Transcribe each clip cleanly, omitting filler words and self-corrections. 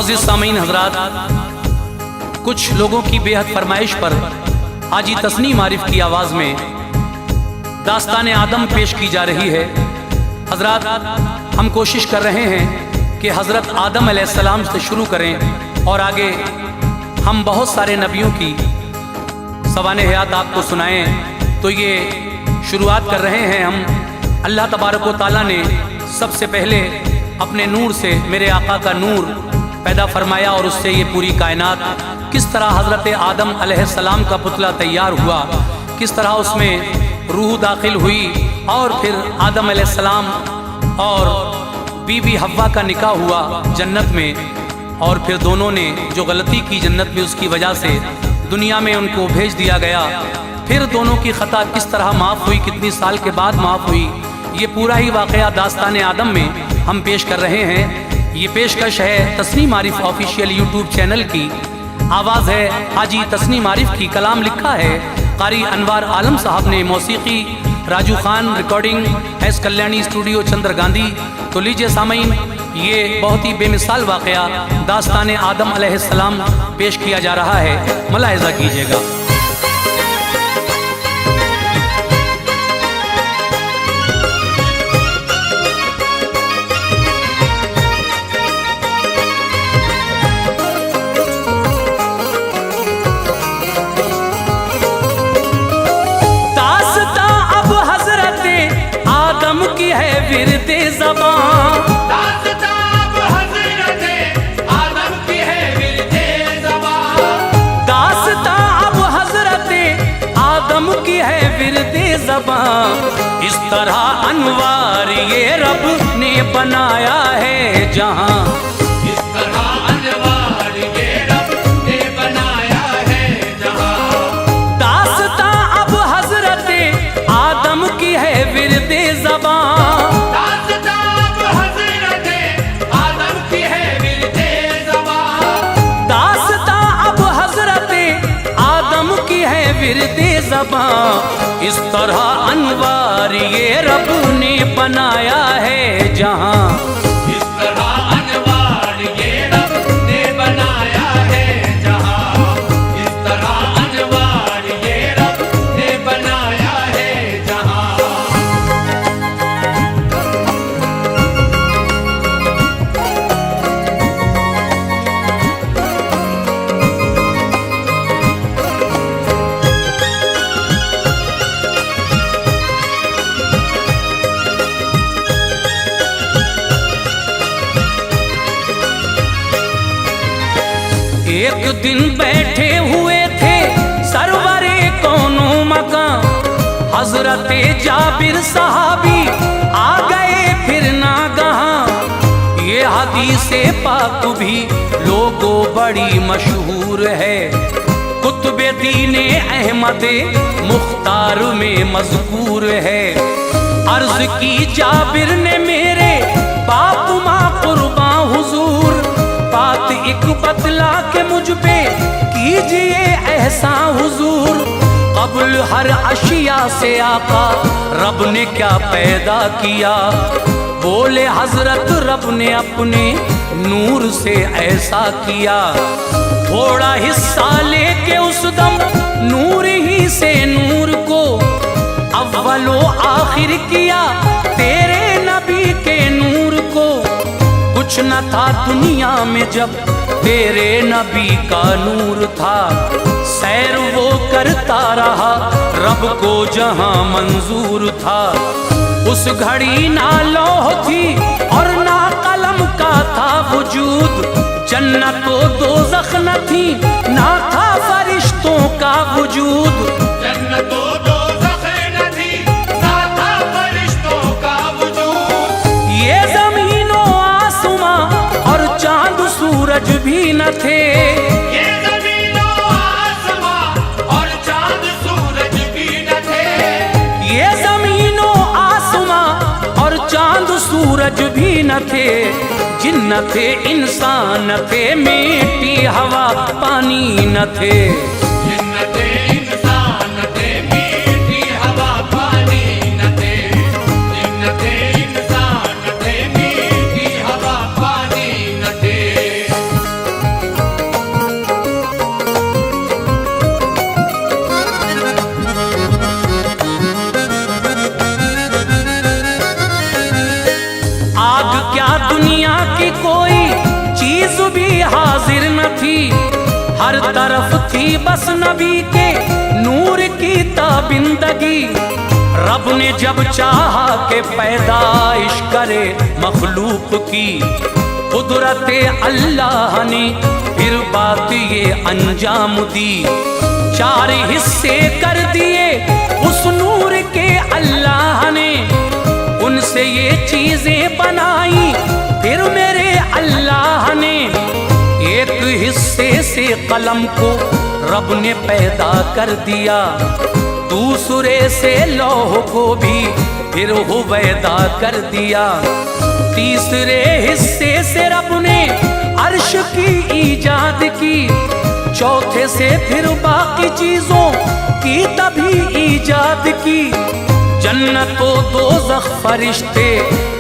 मुअज़्ज़िज़ सामीन हज़रात, कुछ लोगों की बेहद फरमाइश पर हाजी तस्नीम आरिफ की आवाज़ में दास्तान आदम पेश की जा रही है। हज़रात, हम कोशिश कर रहे हैं कि हज़रत आदम अलैहिस्सलाम से शुरू करें और आगे हम बहुत सारे नबियों की सवाने हयात आपको सुनाएं। तो ये शुरुआत कर रहे हैं हम। अल्लाह तबारक व तआला ने सबसे पहले अपने नूर से मेरे आका का नूर पैदा फरमाया और उससे ये पूरी कायनात किस तरह हज़रत आदम अलैहिस्सलाम का पुतला तैयार हुआ, किस तरह उसमें रूह दाखिल हुई और फिर आदम अलैहिस्सलाम और बीबी हव्वा का निकाह हुआ जन्नत में, और फिर दोनों ने जो गलती की जन्नत में उसकी वजह से दुनिया में उनको भेज दिया गया। फिर दोनों की ख़ता किस तरह माफ़ हुई, कितनी साल के बाद माफ़ हुई, ये पूरा ही वाक़या दास्तान आदम में हम पेश कर रहे हैं। ये पेशकश है Tasneem Arif official YouTube channel की। आवाज़ है हाजी तस्नीम आरिफ की, कलाम लिखा है कारी अनवार आलम साहब ने, मौसीकी Raju Khan, recording S Kalyani studio Chandra Gandhi. तो लीजिए सामीन, ये बहुत ही बेमिसाल वाक़या दास्तान आदम अलैहिस्सलाम पेश किया जा रहा है, मुलाहिज़ा कीजिएगा। विरदे ज़बान, दास्तान अब हज़रते आदम की है विरदे ज़बान, दास्तान अब हज़रते आदम की है विरदे ज़बान। इस तरह अनवार ये रब ने बनाया है जहां, इस तरह अनवार ये रब ने बनाया है जहां। दास्तान अब हज़रते आदम की है विरदे ज़बान, विरदे ज़बां। इस तरह अनवार ये रब ने बनाया है जहां, इस तरह अनवार ये रब ने बनाया है जहां, इस तरह अनवार ये रब ने बनाया है जहां। एक दिन बैठे हुए थे सरवरे कौनो मकान, हजरते जाबिर साहबी आ गए फिर नागहां। ये हदीसे पाक भी लोगों बड़ी मशहूर है, कुतुबे दीने अहमदे मुख्तार में मज़कूर है। अर्ज की जाबिर ने मेरे बाप माँ कुर्बां हुजूर, बात एक बतला के मुझ पे कीजिए एहसान हुजूर। क़ब्ल हर अशिया से आका रब ने क्या पैदा किया, बोले हजरत रब ने अपने नूर से ऐसा किया। थोड़ा हिस्सा लेके उस दम नूर ही से नूर को अव्वलो आखिर किया, तेरे नबी के नूर को। कुछ न था दुनिया में जब तेरे नबी का नूर था, सैर वो करता रहा रब को जहां मंजूर था। उस घड़ी ना लौह थी और ना कलम का था वजूद, जन्नत व दोज़ख न थी ना था फरिश्तों का वजूद, जन्नत व दोज़ख न थी ना था फरिश्तों का वजूद। ये ज़मीनो आसमां और चांद सूरज भी न थे, ये ज़मीनो आसमां और चांद सूरज भी न थे। ये ज़मीनो आसमां और चांद सूरज भी न थे, जिन्न थे इंसान न थे, मिट्टी हवा पानी न थे। जिन्न थे इंसान न थे, मिट्टी हवा पानी न थे। जिन्न थे इंसान न थे, मिट्टी हवा पानी न थे। हर तरफ थी बस नबी के नूर की ताबिंदगी। रब ने जब चाहा के पैदाइश करे मखलूक की, कुदरत अल्लाह ने फिर बात ये अंजाम दी। 4 हिस्से कर दिए उस नूर के अल्लाह ने, उनसे ये चीजें बनाई फिर मेरे अल्लाह ने। एक हिस्से से कलम को रब ने पैदा कर दिया, दूसरे से लौह को भी फिर हुवैदा कर दिया। तीसरे हिस्से से रब ने अर्श की ईजाद की, चौथे से फिर बाकी चीजों की तभी ईजाद की। जन्नत व दोज़ख फरिश्ते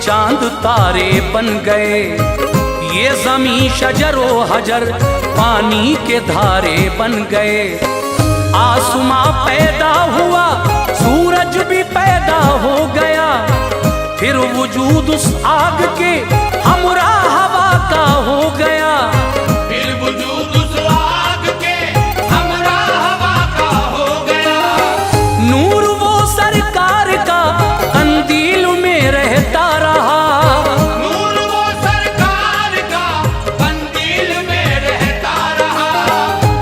चांद तारे बन गए, ये ज़मीं शजर व हजर पानी के धारे बन गए। आसमां पैदा हुआ, सूरज भी पैदा हो गया, फिर वजूद उस आग के हमरा हवा का हो गया। फिर वजूद उस आग के हमरा हवा का हो गया। नूर वो सरकार का कंदील में रहता रहा, नूर वो सरकार का कंदील में रहता रहा।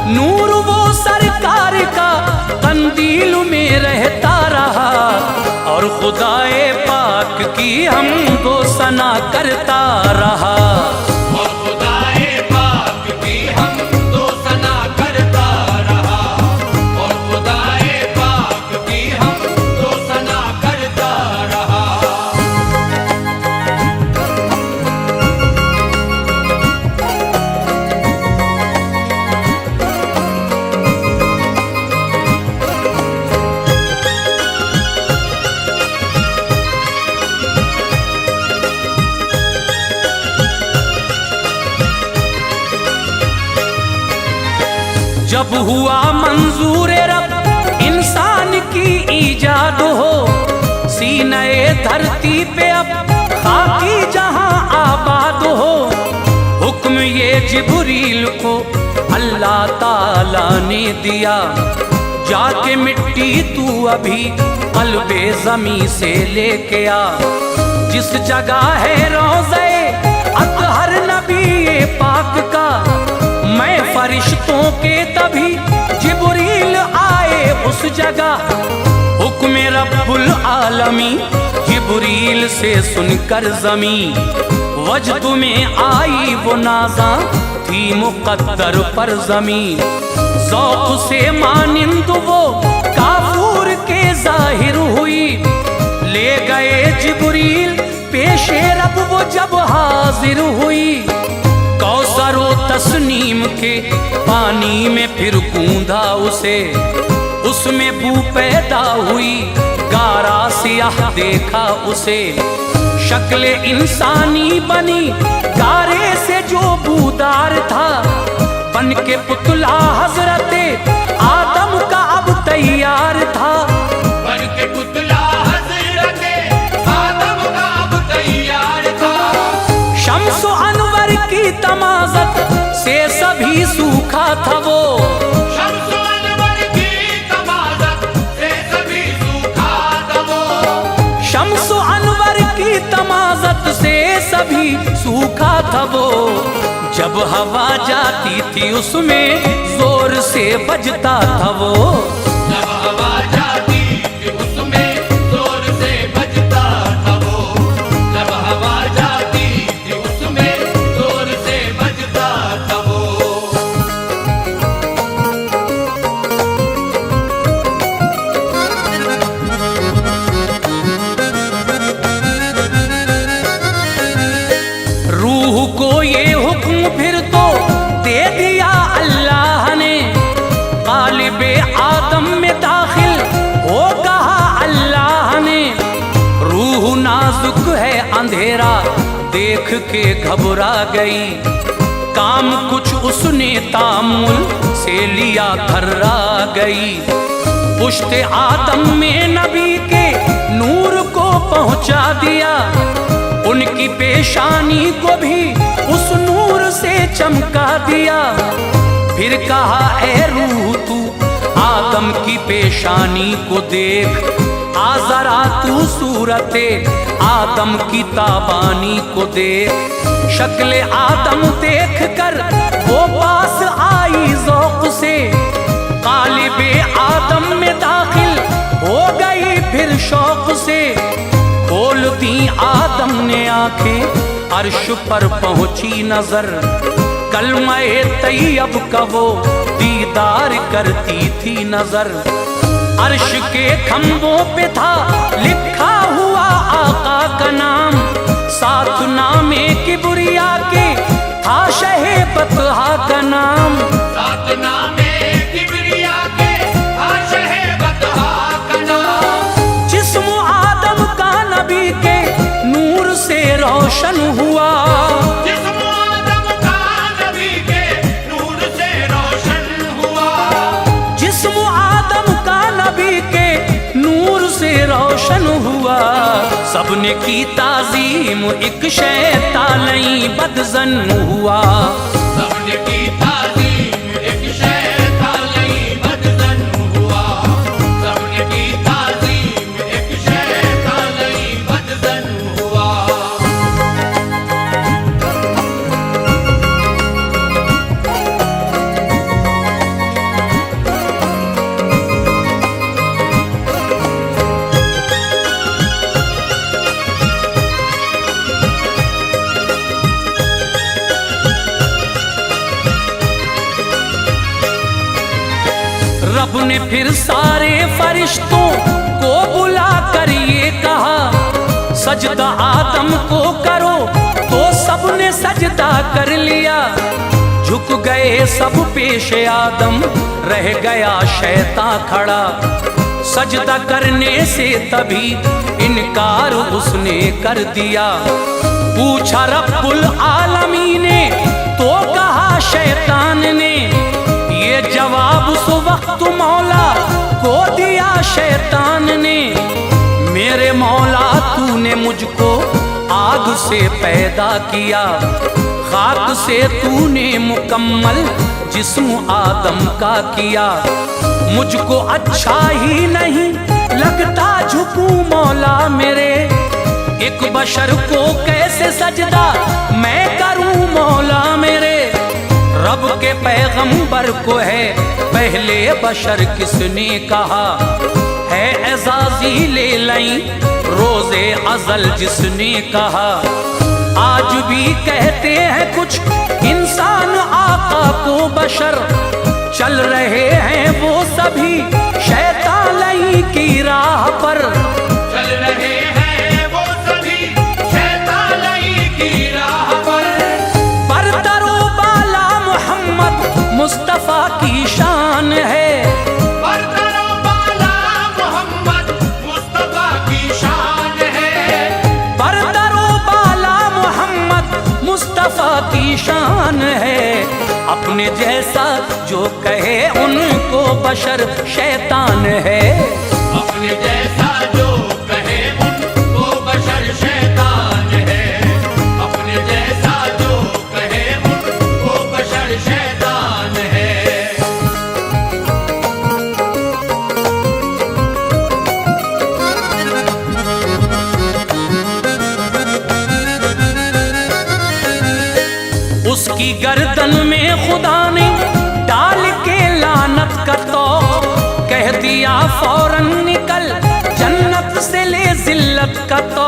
नूर वो सरकार का कंदील में रहता रहा। और खुदाए पाक की हमदो सना करता रहा, और खुदाए पाक की हमदो सना करता रहा। और खुदाए पाक की हमदो सना करता रहा। जब हुआ मंजूर रब इंसान की ईजाद हो, सीने धरती पे अब खाकी जहां आबाद हो। हुक्म ये जिब्रील को अल्लाह ताला ने दिया, जाके मिट्टी तू अभी कल्बे ज़मीं से लेके आ। जिस जगह है रोज़े अतहर नबी पाक का, मैं फरिश्तों के तभी जिब्रील आए उस जगह। हुक्म रब्बुल आलमी जिब्रील से सुनकर ज़मीं, वजद में आई वो नाज़ा थी मुक़द्दर पर ज़मीं। ज़ौक़ से मानिंद वो काफूर के ज़ाहिर हुई, ले गए जिब्रील पेशे रब वो जब हाजिर हुई। कौसर व तस्नीम के पानी में फिर गूंधा उसे, उसमें बू पैदा हुई गारा सियाह देखा उसे। शक्ल इंसानी बनी गारे से जो बूदार था, बन के पुतला हजरते आदम का अब तैयार था। बन के पुतला हजरते आदम का अब तैयार था। शम्स अनवर की तमाज़त से सभी सूखा था वो, शम्स अनवर की तमाज़त से सभी सूखा था वो। शम्स अनवर की तमाज़त से सभी सूखा था वो। जब हवा जाती थी उसमें जोर से बजता था वो, जब हवा जाती थी उसमें जोर से बजता था वो। जब हवा जाती थी उसमें जोर से बजता था वो। रूह को ये हुक्म फिर तो दे दिया अल्लाह ने, क़ालिबे आदम में दाखिल हो कहा अल्लाह ने। रूह नाजुक है अंधेरा देख के घबरा गई, काम कुछ उसने तामुल से लिया थर्रा गई। पुश्ते आदम में नबी के नूर को पहुंचा दिया, उनकी पेशानी को भी उस नूर से चमका दिया। फिर कहा ए रूह तू आदम की पेशानी को देख, आ जरा तू सूरते आदम की ताबानी को देख। शक्ल आदम देख कर वो पास आई ज़ौक़ से, क़ालिबे आदम में दाखिल हो गई फिर शौक़ से। खोल दी आदम ने आंखें, अर्श पर पहुंची नजर, कलमाए तैयब का वो दीदार करती थी नजर। अर्श के खंभों पे था लिखा हुआ आका का नाम, साथ नामे किबरिया के था शहे बतहा का नाम। साथ नामे किबरिया के था शहे बतहा का नाम। जिस्म आदम का नबी के नूर से रोशन हुआ, जिस्म आदम का नबी के नूर से रोशन हुआ। जिस्म आदम का नबी के नूर से रोशन हुआ। सबने की ताजीम एक शैतानी बदजन हुआ, सबने की ताजीम एक शैतानी बदजन हुआ। सबने की ताजीम एक शैतानी बदजन हुआ। रब ने फिर सारे फरिश्तों को बुला कर ये कहा, सजदा आदम को करो, तो सबने सजदा कर लिया। झुक गए सब पेश आदम, रह गया शैतान खड़ा। सजदा करने से तभी इनकार उसने कर दिया। पूछा रब्बुल आलमीन ने, तो कहा शैतान ने, ये जवाब उस वक्त मौला को दिया शैतान ने। मेरे मौला तूने मुझको आग से पैदा किया, खाक से तूने मुकम्मल जिस्म आदम का किया। मुझको अच्छा ही नहीं लगता झुकूं मौला मेरे, एक बशर को कैसे सजदा मैं करूं मौला मेरे। रब के पैगंबर को है पहले बशर किसने कहा, है एजाजी ले लई रोजे अजल जिसने कहा। आज भी कहते हैं कुछ इंसान आका को बशर, चल रहे हैं वो सभी शैतानी की राह पर। चल रहे हैं वो सभी शैतानी की राह पर। मुस्तफा की शान है, बरतरो बाला मोहम्मद मुस्तफा की शान है। बरतरो बाला मोहम्मद मुस्तफा की शान है। अपने जैसा जो कहे उनको बशर शैतान है, अपने जैसा जो कहे उनको बशर शैतान है। अपने जैसा जो कहे उनको बशर शैतान है। उसकी गर्दन में खुदा ने डाल के लानत का तो कह दिया फौरन निकल जन्नत से ले जिल्लत का तो।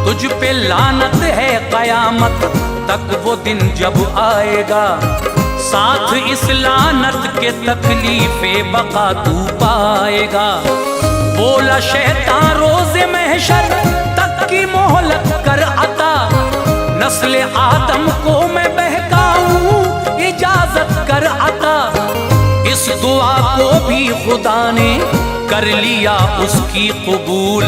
तुझ पे लानत है कयामत तक वो दिन जब आएगा, साथ इस लानत के तकलीफे बका तू पाएगा। बोला शैतान रोज़े महशर तक की मोहलत कर अता, नस्ल आदम को मैं बहकाऊं इजाजत कर अता। इस दुआ को भी खुदा ने कर लिया उसकी कबूल,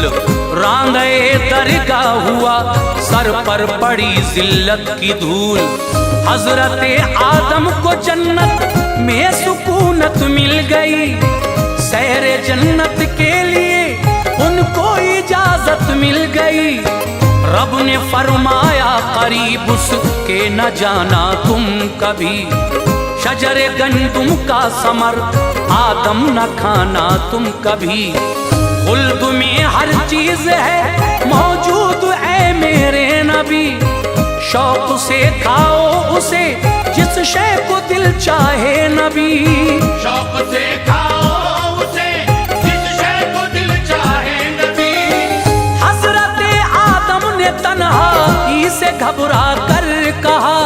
रांगे दरगाह हुआ सर पर पड़ी जिल्लत की धूल। हजरत आदम को जन्नत में सुकूनत मिल गई, सहरे जन्नत के लिए उनको इजाजत मिल गई। रब ने फरमाया करीब उसके न जाना तुम कभी, शजरे गंदुम का समर आदम न खाना तुम कभी। खुल्द में हर चीज है मौजूद है मेरे नबी। शौक से खाओ उसे जिस शय को दिल चाहे नबी। शौक से खाओ उसे जिस शय को दिल चाहे नबी। हजरत आदम ने तन्हाई से घबरा कर कहा।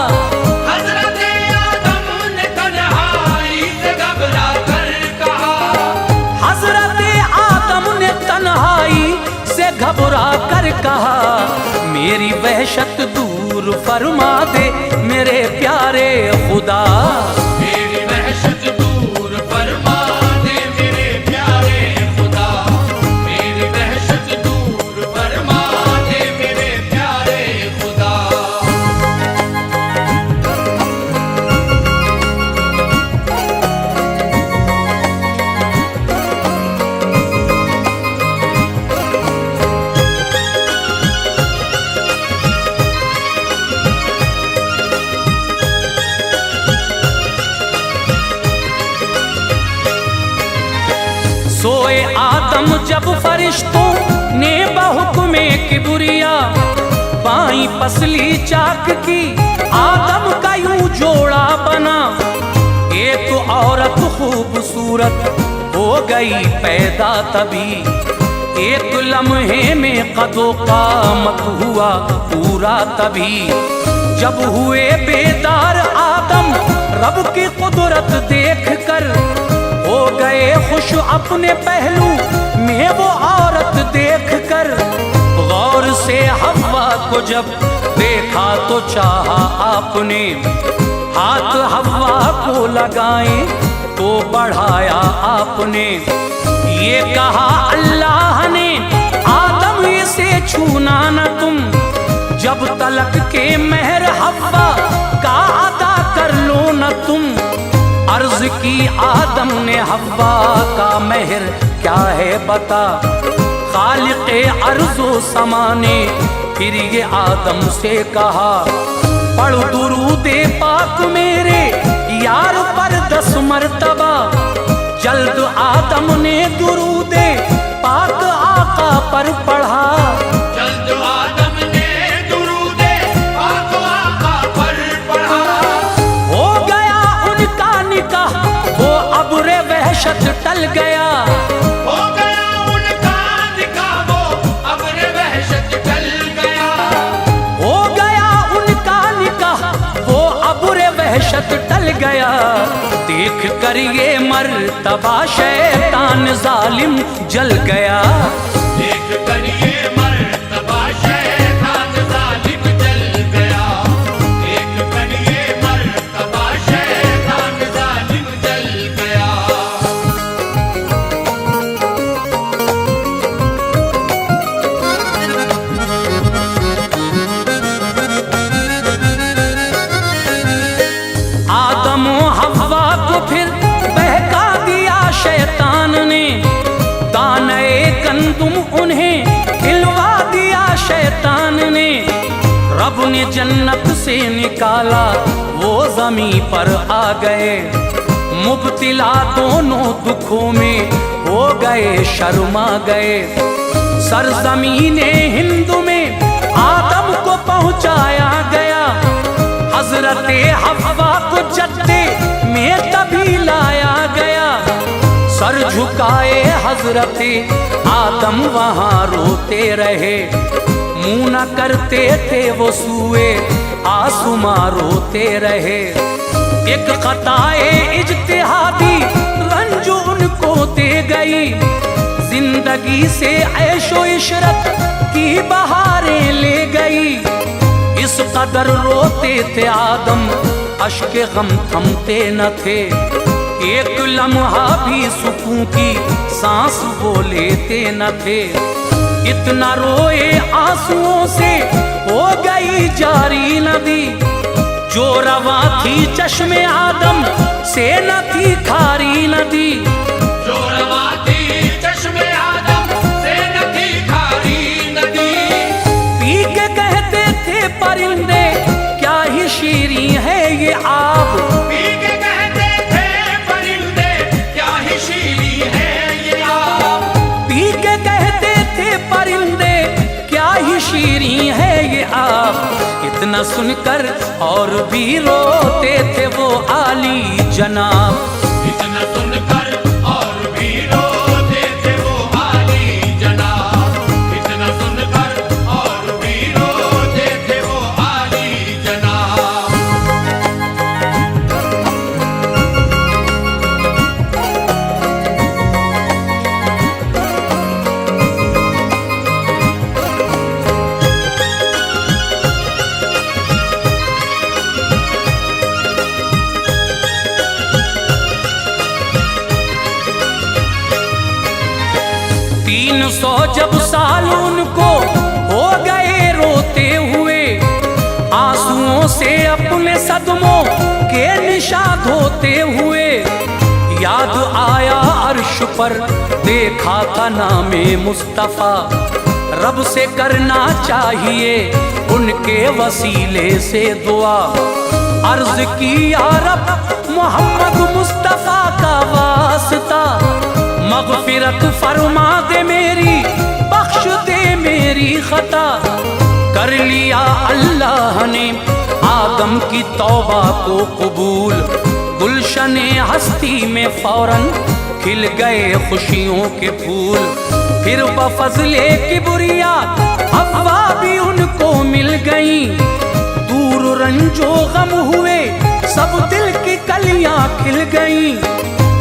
हजरत आदम ने तन्हाई से घबरा कर कहा। हजरत आदम ने तन्हाई से घबरा कर कहा, मेरी वहशत दूर फरमा दे मेरे प्यारे खुदा। मेरी वहशत दूर फरमा दे मेरे प्यारे खुदा। मेरी वहशत दूर फरमा दे मेरे प्यारे खुदा। सोए आदम जब फरिश्तों ने बहुक्मे किबरिया बाई पसली चाक की आदम का यूं जोड़ा बना। एक औरत खूबसूरत हो गई पैदा तभी। एक लम्हे में कदो कामत हुआ पूरा तभी। जब हुए बेदार आदम रब की कुदरत देख कर, हो गए खुश अपने पहलू में वो औरत देख कर। गौर से हव्वा को जब देखा तो चाहा आपने, हाथ हव्वा को लगाए तो बढ़ाया आपने। ये कहा अल्लाह ने आदम इसे छूना न तुम, जब तलक के मेहर हव्वा का अदा कर लो न तुम। अर्ज की आदम ने हव्वा का मेहर क्या है बता। खालिक़े अर्ज़ो समाने फिर ये आदम से कहा, पढ़ दुरूदे पाक मेरे यार पर 10 मरतबा। जल्द आदम ने दुरूदे पाक आका पर पढ़ा। जल्द आदम ने दुरूदे पाक आका पर पढ़ा। हो गया उनका निकाह वो अब्रे वहशत टल गया। हो गया उनका निकाह वो अब्रे वहशत टल गया। हो गया उनका निकाह वो अब्रे वहशत टल गया। देख कर ये मर्तबा शैतान जालिम जल गया। देख कर ये मर्तबा शैतान जालिम जल गया। देख कर ये मर्तबा शैतान जालिम जल गया। आदम हव्वा को फिर बहका दिया शैतान ने। दाने गंदुम उन्हें खिलवा दिया शैतान ने। रब ने जन्नत से निकाला वो जमीन पर आ गए। मुब्तिला दोनों दुखों में हो गए शर्मा गए। सरजमीने हिंद में आदम को पहुंचाया गया। हजरत हव्वा को जद्दे में तभी लाया गया। सर झुकाए हजरत आदम वहां रोते रहे। मुंह न करते थे वो सूए आसुमा रोते रहे। एक खताए इज्तिहादी रंज उनको दे गई। जिंदगी से ऐशो इशरत की बहारें ले गई। इस कदर रोते थे आदम अश्के गम थमते न थे। एक लम्हा भी सुकून की सांस वो लेते न थे। इतना रोए आंसुओं से हो गई जारी नदी। जो रवा थी चश्मे आदम से न थी खारी नदी। जो रवा थी चश्मे आदम से न थी खारी नदी। पी के कहते थे परिंदे क्या ही शीरीं है ये आब। पी के कहते इतना सुनकर और भी रोते थे वो आली जनाब। इतना सुनकर और भी रोते थे वो आली जनाब। इतना सुनकर और भी रोते थे वो आली जनाब। सौ जब साल उनको हो गए रोते हुए, आंसुओं से अपने सदमों के निशान धोते हुए, याद आया अर्श पर देखा था नामे मुस्तफा, रब से करना चाहिए उनके वसीले से दुआ। अर्ज की या रब मोहम्मद मुस्तफा का वास्ता, मगफिरत फरमा दे मेरी, बख्श दे मेरी खता। कर लिया अल्लाह ने आदम की तौबा को कबूल, गुलशने हस्ती में फौरन खिल गए खुशियों के फूल। फिर बफज़ले किबरिया हव्वा भी उनको मिल गई, दूर रंजो गम हुए सब दिल की कलियां खिल गई।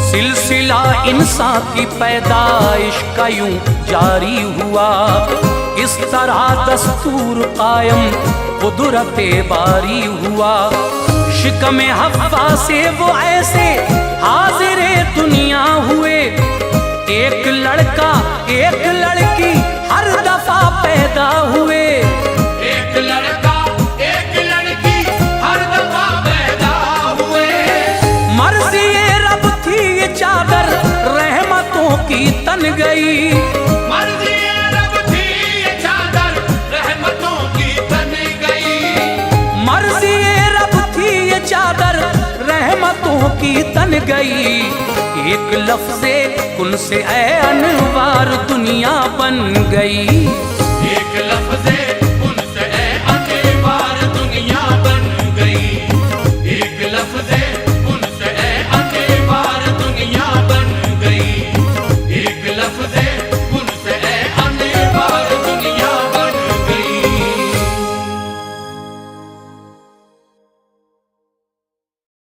सिलसिला इंसान की पैदाइश का यूं जारी हुआ, इस तरह दस्तूर कायम कुदरते बारी हुआ। शिकमे हव्वा से वो ऐसे हाजिरे दुनिया हुए, एक लड़का एक लड़की हर दफा पैदा हुए। एक लड़का एक लड़की हर दफा पैदा हुए। मर्जी रब थी ये चादर रहमतों की तन गई, मर्जी रब थी ये चादर रहमतों की तन गई। मर्जी रब थी ये चादर रहमतों की तन गई। एक लफ्ज़े कुन से ऐ अनवार दुनिया बन गई। एक लफ्ज़